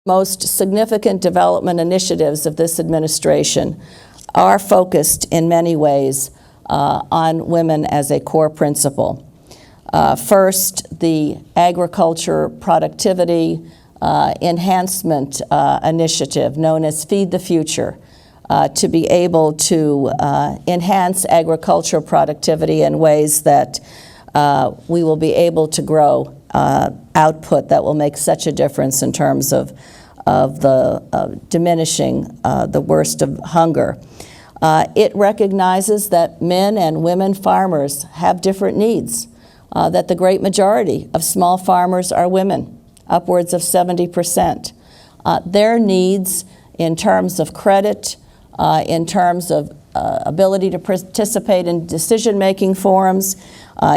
Most significant development initiatives of this administration are focused in many ways on women as a core principle. First, the agriculture productivity enhancement initiative known as Feed the Future, to be able to enhance agricultural productivity in ways that we will be able to grow output that will make such a difference in terms of diminishing the worst of hunger. It recognizes that men and women farmers have different needs, that the great majority of small farmers are women, upwards of 70%. Their needs in terms of credit, in terms of ability to participate in decision-making forums,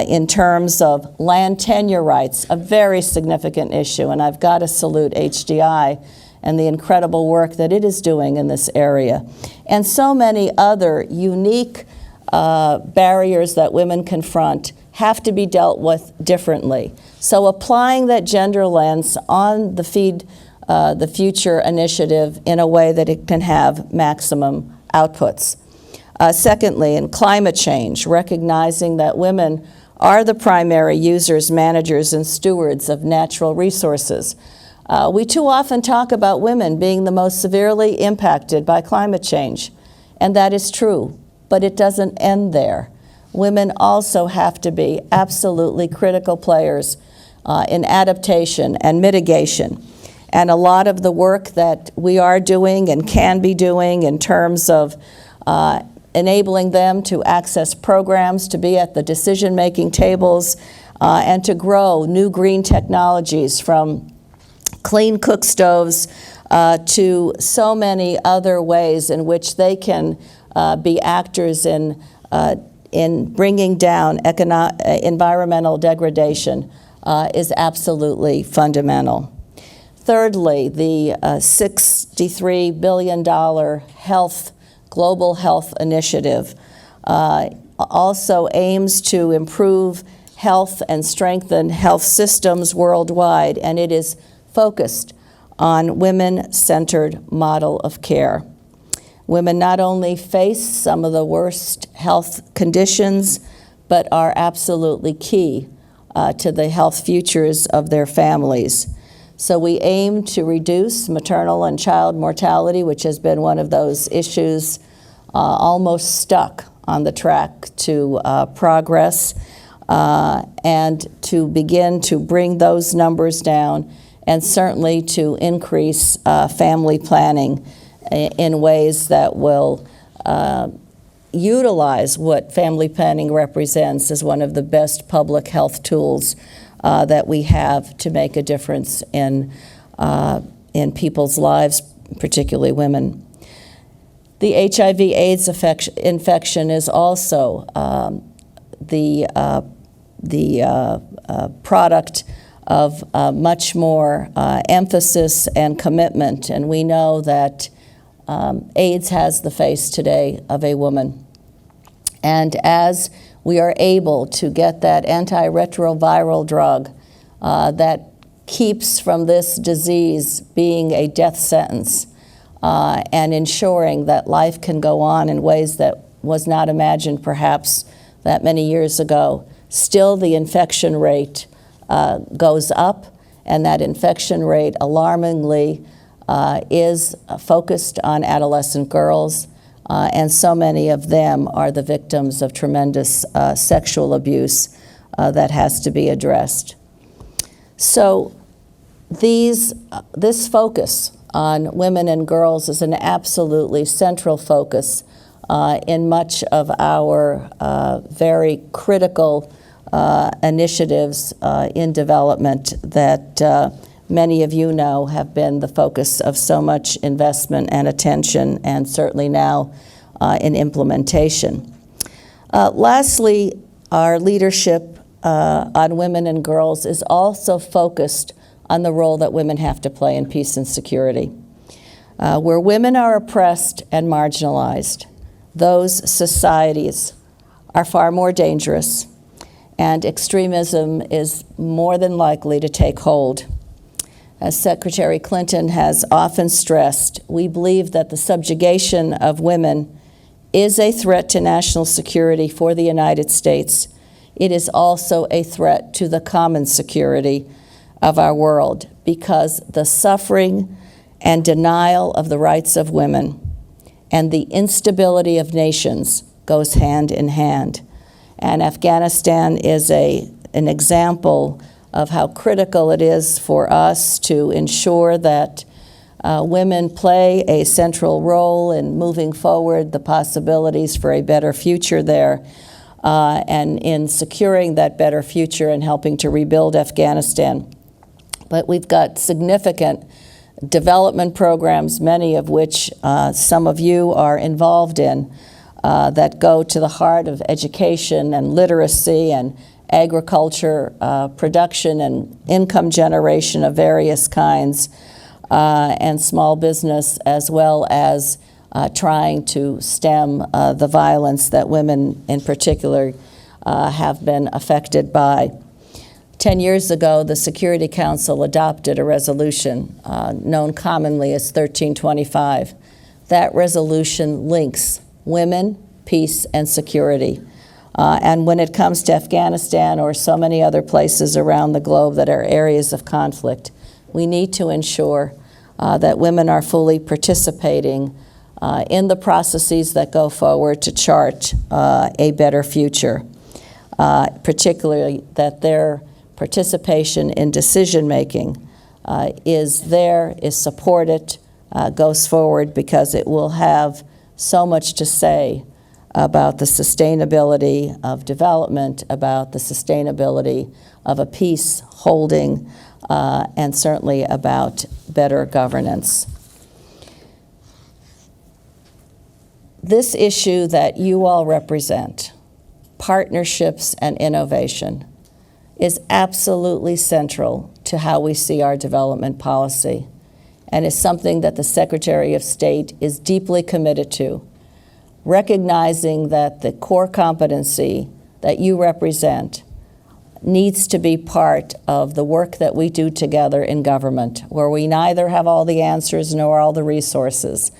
in terms of land tenure rights, a very significant issue, and I've got to salute HDI and the incredible work that it is doing in this area. And so many other unique barriers that women confront have to be dealt with differently. So applying that gender lens on the Feed the Future initiative in a way that it can have maximum outputs. Secondly, in climate change, recognizing that women are the primary users, managers, and stewards of natural resources. We too often talk about women being the most severely impacted by climate change, and that is true, but it doesn't end there. Women also have to be absolutely critical players in adaptation and mitigation. And a lot of the work that we are doing and can be doing in terms of enabling them to access programs, to be at the decision-making tables, and to grow new green technologies from clean cook stoves to so many other ways in which they can be actors in bringing down environmental degradation is absolutely fundamental. Thirdly, the $63 billion global health initiative also aims to improve health and strengthen health systems worldwide, and it is focused on women-centered model of care. Women not only face some of the worst health conditions, but are absolutely key to the health futures of their families. So we aim to reduce maternal and child mortality, which has been one of those issues almost stuck on the track to progress, and to begin to bring those numbers down, and certainly to increase family planning in ways that will utilize what family planning represents as one of the best public health tools that we have to make a difference in people's lives, particularly women. The HIV/AIDS infection is also the product of much more emphasis and commitment, and we know that AIDS has the face today of a woman. And as we are able to get that antiretroviral drug that keeps from this disease being a death sentence, and ensuring that life can go on in ways that was not imagined perhaps that many years ago, still the infection rate goes up, and that infection rate alarmingly is focused on adolescent girls, and so many of them are the victims of tremendous sexual abuse that has to be addressed. So this focus on women and girls is an absolutely central focus in much of our very critical initiatives in development that many of you know have been the focus of so much investment and attention, and certainly now in implementation. Lastly, our leadership on women and girls is also focused on the role that women have to play in peace and security. Where women are oppressed and marginalized, those societies are far more dangerous, and extremism is more than likely to take hold. As Secretary Clinton has often stressed, we believe that the subjugation of women is a threat to national security for the United States. It is also a threat to the common security of our world, because the suffering and denial of the rights of women and the instability of nations goes hand in hand. And Afghanistan is an example of how critical it is for us to ensure that women play a central role in moving forward the possibilities for a better future there, and in securing that better future and helping to rebuild Afghanistan. But we've got significant development programs, many of which some of you are involved in, that go to the heart of education and literacy and agriculture, production and income generation of various kinds, and small business, as well as trying to stem the violence that women in particular have been affected by. 10 years ago, the Security Council adopted a resolution known commonly as 1325. That resolution links women, peace, and security. And when it comes to Afghanistan or so many other places around the globe that are areas of conflict, we need to ensure that women are fully participating in the processes that go forward to chart a better future, particularly that their participation in decision-making is supported, goes forward, because it will have so much to say about the sustainability of development, about the sustainability of a peace holding, and certainly about better governance. This issue that you all represent, partnerships and innovation, is absolutely central to how we see our development policy, and is something that the Secretary of State is deeply committed to, recognizing that the core competency that you represent needs to be part of the work that we do together in government, where we neither have all the answers nor all the resources,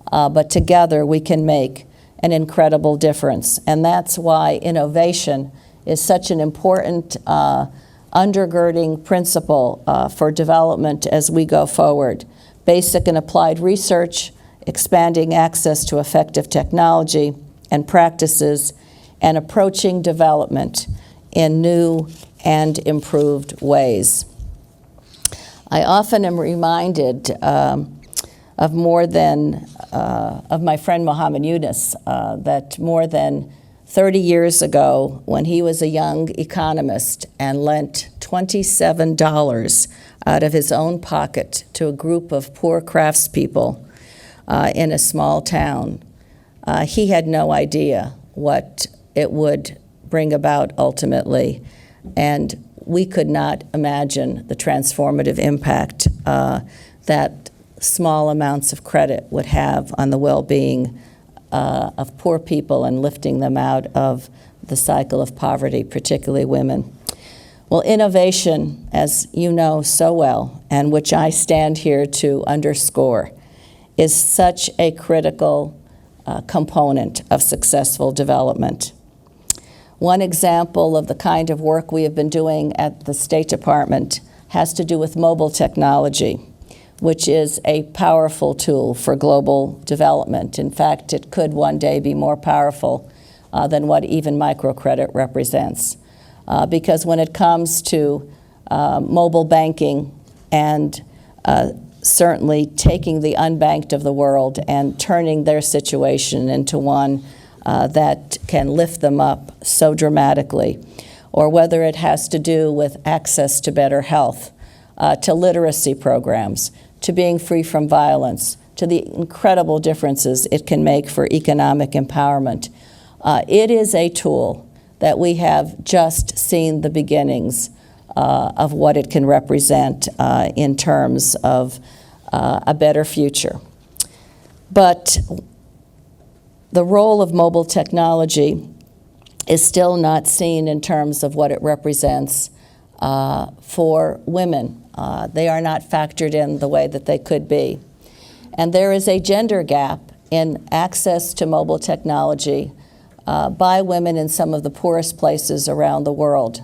but together we can make an incredible difference. And that's why innovation is such an important undergirding principle for development as we go forward. Basic and applied research, expanding access to effective technology and practices, and approaching development in new and improved ways. I often am reminded of my friend Muhammad Yunus, that more than 30 years ago, when he was a young economist and lent $27 out of his own pocket to a group of poor craftspeople in a small town, he had no idea what it would bring about ultimately, and we could not imagine the transformative impact that small amounts of credit would have on the well-being of poor people and lifting them out of the cycle of poverty, particularly women. Well, innovation, as you know so well, and which I stand here to underscore, is such a critical component of successful development. One example of the kind of work we have been doing at the State Department has to do with mobile technology, which is a powerful tool for global development. In fact, it could one day be more powerful than what even microcredit represents. Because when it comes to mobile banking and certainly taking the unbanked of the world and turning their situation into one that can lift them up so dramatically, or whether it has to do with access to better health, to literacy programs, to being free from violence, to the incredible differences it can make for economic empowerment. It is a tool that we have just seen the beginnings of what it can represent in terms of a better future. But the role of mobile technology is still not seen in terms of what it represents for women. They are not factored in the way that they could be. And there is a gender gap in access to mobile technology by women in some of the poorest places around the world.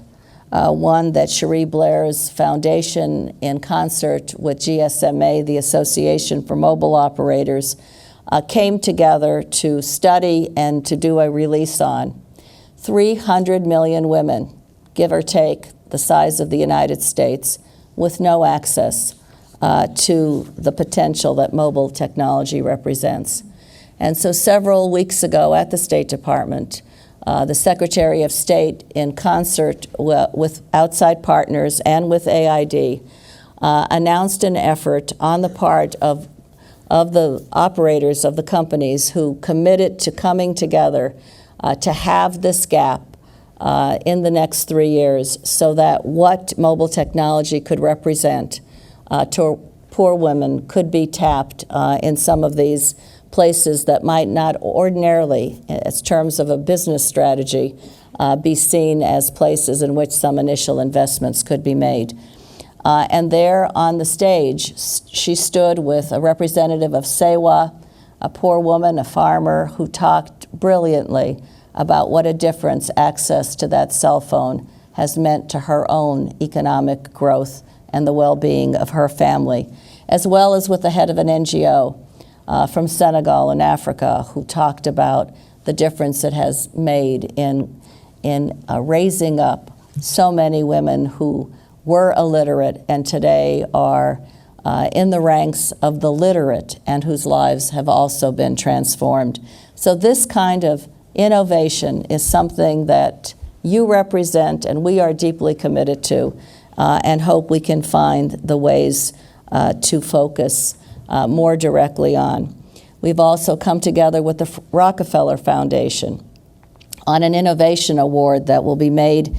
One that Cherie Blair's foundation, in concert with GSMA, the Association for Mobile Operators, came together to study and to do a release on. 300 million women, give or take the size of the United States, with no access to the potential that mobile technology represents. And so several weeks ago at the State Department, the Secretary of State, in concert with outside partners and with AID, announced an effort on the part of the operators of the companies who committed to coming together to have this gap in the next 3 years, so that what mobile technology could represent to poor women could be tapped in some of these places that might not ordinarily, as terms of a business strategy, be seen as places in which some initial investments could be made. And there on the stage, she stood with a representative of Sewa, a poor woman, a farmer, who talked brilliantly about what a difference access to that cell phone has meant to her own economic growth and the well-being of her family, as well as with the head of an NGO from Senegal in Africa, who talked about the difference it has made in raising up so many women who were illiterate and today are in the ranks of the literate and whose lives have also been transformed. So this kind of innovation is something that you represent and we are deeply committed to, and hope we can find the ways to focus more directly on. We've also come together with the Rockefeller Foundation on an innovation award that will be made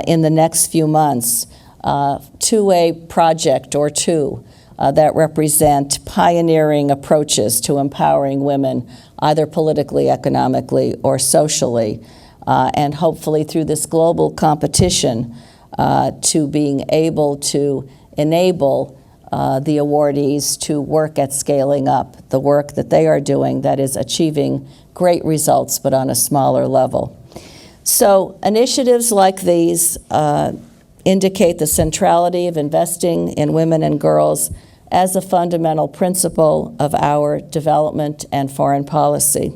in the next few months to a project or two that represent pioneering approaches to empowering women, either politically, economically, or socially, and hopefully through this global competition to being able to enable the awardees to work at scaling up the work that they are doing that is achieving great results, but on a smaller level. So initiatives like these indicate the centrality of investing in women and girls as a fundamental principle of our development and foreign policy.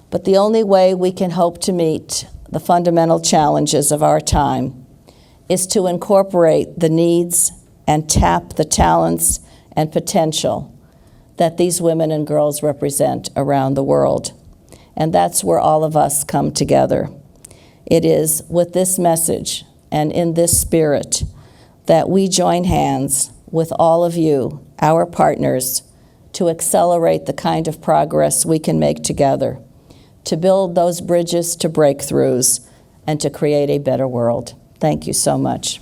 But the only way we can hope to meet the fundamental challenges of our time is to incorporate the needs and tap the talents and potential that these women and girls represent around the world. And that's where all of us come together. It is with this message and in this spirit that we join hands with all of you, our partners, to accelerate the kind of progress we can make together, to build those bridges to breakthroughs, and to create a better world. Thank you so much.